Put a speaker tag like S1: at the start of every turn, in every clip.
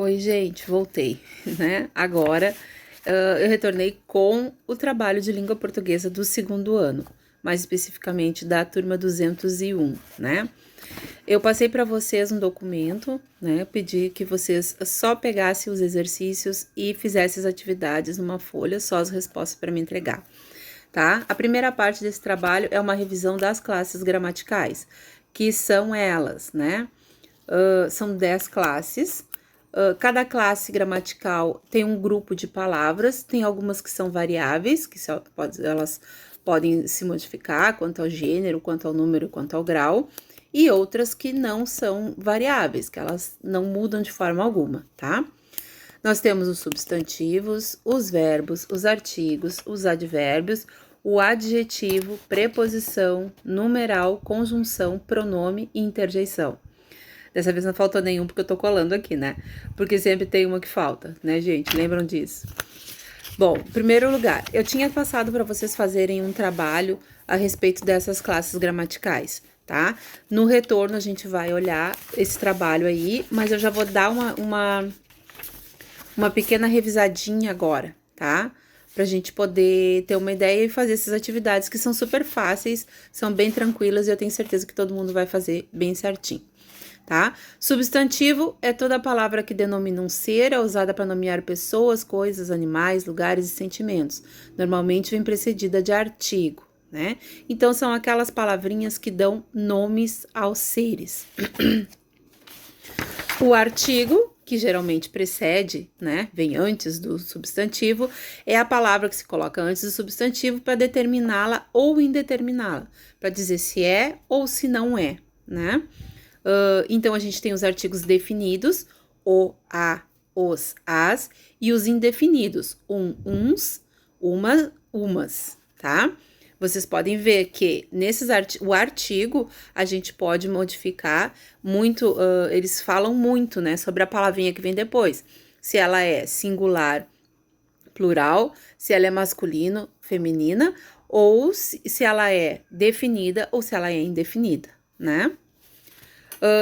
S1: Oi, gente, voltei, né? Agora eu retornei com o trabalho de língua portuguesa do segundo ano, mais especificamente da turma 201, né? Eu passei para vocês um documento, né? Eu pedi que vocês só pegassem os exercícios e fizessem as atividades numa folha, só as respostas para me entregar, tá? A primeira parte desse trabalho é uma revisão das classes gramaticais, que são elas, né? São 10 classes. Cada classe gramatical tem um grupo de palavras, tem algumas que são variáveis, que elas podem se modificar quanto ao gênero, quanto ao número, quanto ao grau, e outras que não são variáveis, que elas não mudam de forma alguma, tá? Nós temos os substantivos, os verbos, os artigos, os advérbios, o adjetivo, preposição, numeral, conjunção, pronome e interjeição. Dessa vez não faltou nenhum porque eu tô colando aqui, né? Porque sempre tem uma que falta, né, gente? Lembram disso? Bom, em primeiro lugar, eu tinha passado para vocês fazerem um trabalho a respeito dessas classes gramaticais, tá? No retorno a gente vai olhar esse trabalho aí, mas eu já vou dar uma pequena revisadinha agora, tá? Pra gente poder ter uma ideia e fazer essas atividades que são super fáceis, são bem tranquilas e eu tenho certeza que todo mundo vai fazer bem certinho. Tá? Substantivo é toda palavra que denomina um ser, é usada para nomear pessoas, coisas, animais, lugares e sentimentos. Normalmente vem precedida de artigo, né? Então são aquelas palavrinhas que dão nomes aos seres. O artigo, que geralmente precede, né, vem antes do substantivo, é a palavra que se coloca antes do substantivo para determiná-la ou indeterminá-la, para dizer se é ou se não é, né? Então, a gente tem os artigos definidos, o, a, os, as, e os indefinidos, uns, uma, umas, tá? Vocês podem ver que o artigo a gente pode modificar muito, eles falam muito, né, sobre a palavrinha que vem depois. Se ela é singular, plural, se ela é masculino, feminina, ou se ela é definida ou se ela é indefinida, né?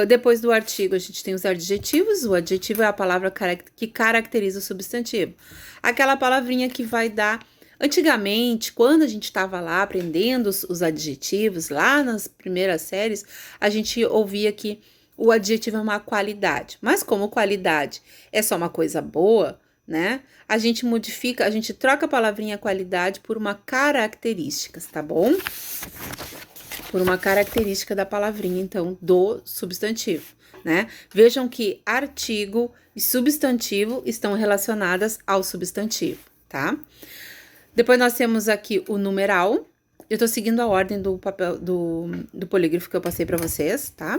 S1: Depois do artigo, a gente tem os adjetivos. O adjetivo é a palavra que caracteriza o substantivo. Aquela palavrinha que vai dar... Antigamente, quando a gente estava lá aprendendo os adjetivos, lá nas primeiras séries, a gente ouvia que o adjetivo é uma qualidade. Mas como qualidade é só uma coisa boa, né? A gente modifica, a gente troca a palavrinha qualidade por uma característica, tá bom? Por uma característica da palavrinha, então, do substantivo, né? Vejam que artigo e substantivo estão relacionadas ao substantivo, tá? Depois nós temos aqui o numeral. Eu tô seguindo a ordem do papel do polígrafo que eu passei para vocês, tá?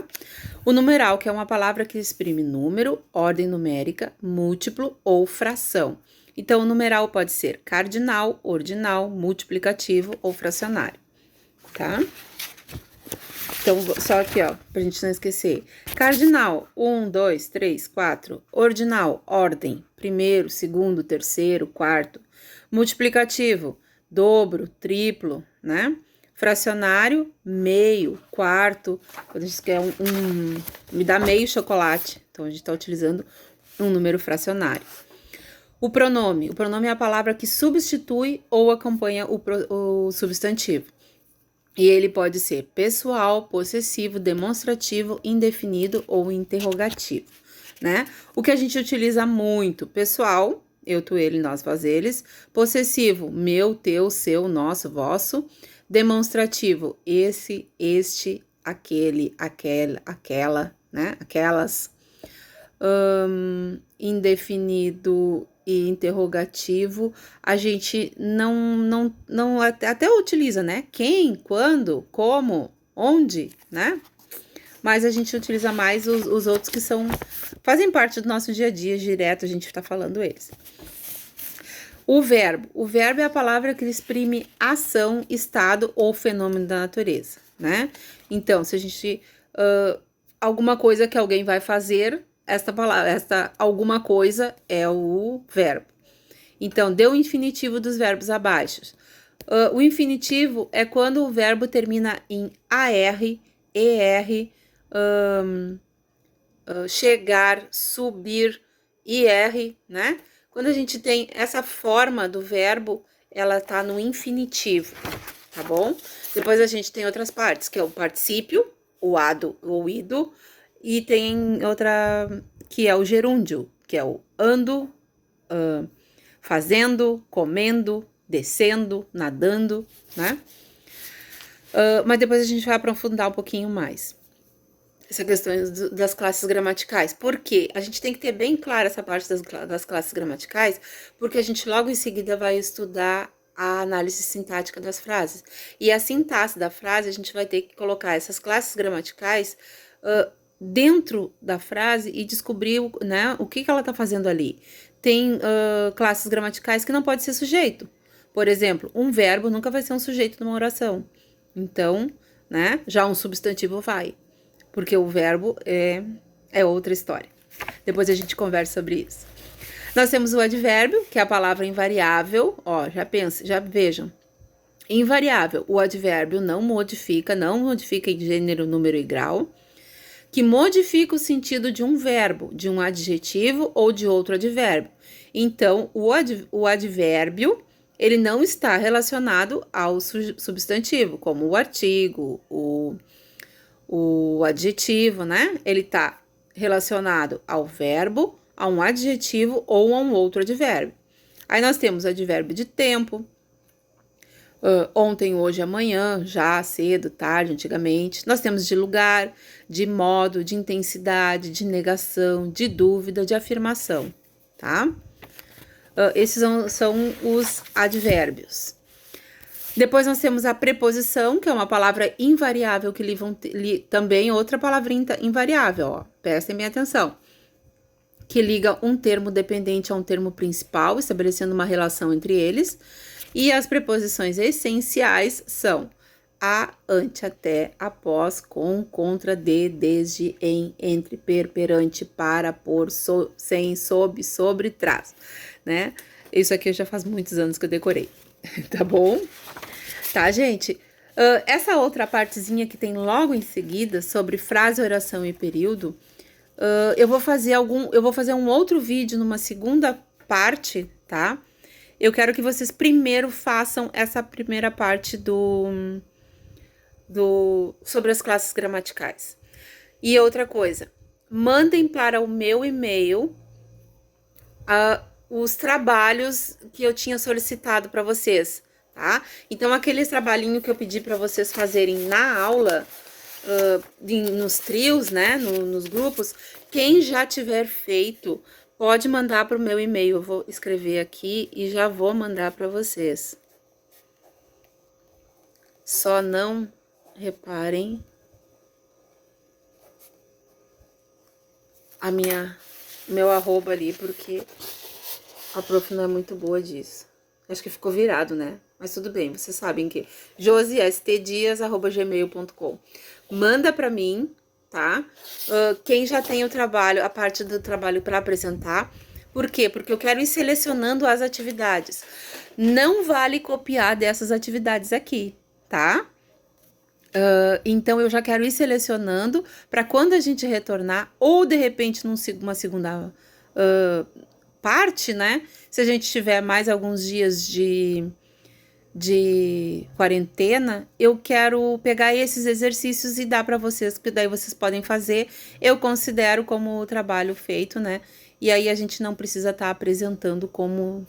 S1: O numeral, que é uma palavra que exprime número, ordem numérica, múltiplo ou fração. Então, o numeral pode ser cardinal, ordinal, multiplicativo ou fracionário, tá? Então, só aqui, ó, pra gente não esquecer. Cardinal, 1, 2, 3, 4. Ordinal, ordem, primeiro, segundo, terceiro, quarto. Multiplicativo, dobro, triplo, né? Fracionário, meio, quarto. Quando a gente quer me dá meio chocolate. Então, a gente tá utilizando um número fracionário. O pronome é a palavra que substitui ou acompanha o substantivo. E ele pode ser pessoal, possessivo, demonstrativo, indefinido ou interrogativo, né? O que a gente utiliza muito, pessoal, eu, tu, ele, nós, vós, eles. Possessivo, meu, teu, seu, nosso, vosso. Demonstrativo, esse, este, aquele, aquela, né? Aquelas. Indefinido e interrogativo, a gente não até utiliza, né? Quem, quando, como, onde, né? Mas a gente utiliza mais os outros que fazem parte do nosso dia a dia, direto a gente tá falando eles. O verbo é a palavra que exprime ação, estado ou fenômeno da natureza, né? Então, se a gente, alguma coisa que alguém vai fazer, esta alguma coisa é o verbo. Então, dê o infinitivo dos verbos abaixo. O infinitivo é quando o verbo termina em AR, ER, chegar, subir, IR, né? Quando a gente tem essa forma do verbo, ela tá no infinitivo, tá bom? Depois a gente tem outras partes, que é o particípio, o ado ou ido, e tem outra que é o gerúndio, que é o ando, fazendo, comendo, descendo, nadando, né? Mas depois a gente vai aprofundar um pouquinho mais essa questão das classes gramaticais. Por quê? A gente tem que ter bem clara essa parte das classes gramaticais, porque a gente logo em seguida vai estudar a análise sintática das frases. E a sintaxe da frase, a gente vai ter que colocar essas classes gramaticais dentro da frase e descobrir, né, o que ela está fazendo ali. Tem classes gramaticais que não pode ser sujeito. Por exemplo, um verbo nunca vai ser um sujeito numa oração. Então, né, já um substantivo vai. Porque o verbo é outra história. Depois a gente conversa sobre isso. Nós temos o advérbio, que é a palavra invariável. Ó, já vejam. Invariável, o advérbio não modifica em gênero, número e grau, que modifica o sentido de um verbo, de um adjetivo ou de outro advérbio. Então, o advérbio, ele não está relacionado ao substantivo, como o artigo, o adjetivo, né? Ele está relacionado ao verbo, a um adjetivo ou a um outro advérbio. Aí nós temos advérbio de tempo, ontem, hoje, amanhã, já, cedo, tarde, antigamente. Nós temos de lugar, de modo, de intensidade, de negação, de dúvida, de afirmação, tá? Esses são os advérbios. Depois nós temos a preposição, que é uma palavra invariável, que também outra palavra invariável, ó, prestem bem atenção, que liga um termo dependente a um termo principal, estabelecendo uma relação entre eles. E as preposições essenciais são a, ante, até, após, com, contra, de, desde, em, entre, perante, para, por, sem, sob, sobre, trás, né? Isso aqui já faz muitos anos que eu decorei, tá bom? Tá, gente? Essa outra partezinha que tem logo em seguida, sobre frase, oração e período, eu vou fazer um outro vídeo numa segunda parte, tá? Eu quero que vocês primeiro façam essa primeira parte sobre as classes gramaticais. E outra coisa, mandem para o meu e-mail os trabalhos que eu tinha solicitado para vocês, tá? Então, aqueles trabalhinhos que eu pedi para vocês fazerem na aula, nos trios, né, nos grupos, quem já tiver feito, pode mandar para o meu e-mail. Eu vou escrever aqui e já vou mandar para vocês. Só não reparem meu arroba ali, porque a prof não é muito boa disso. Acho que ficou virado, né? Mas tudo bem, vocês sabem que josiestdias@gmail.com. Manda para mim, tá? Quem já tem o trabalho, a parte do trabalho para apresentar. Por quê? Porque eu quero ir selecionando as atividades. Não vale copiar dessas atividades aqui, tá? Então eu já quero ir selecionando para quando a gente retornar, ou de repente numa segunda parte, né? Se a gente tiver mais alguns dias de quarentena, eu quero pegar esses exercícios e dar para vocês, porque daí vocês podem fazer. Eu considero como trabalho feito, né? E aí a gente não precisa estar apresentando como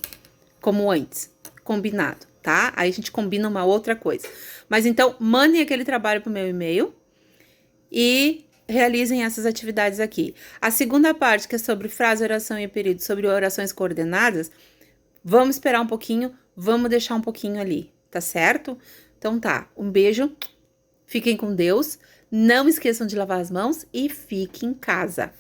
S1: antes, combinado, tá? Aí a gente combina uma outra coisa. Mas então, mandem aquele trabalho pro meu e-mail e realizem essas atividades aqui. A segunda parte, que é sobre frase, oração e período, sobre orações coordenadas, vamos esperar um pouquinho, vamos deixar um pouquinho ali, tá certo? Então tá, um beijo, fiquem com Deus, não esqueçam de lavar as mãos e fiquem em casa.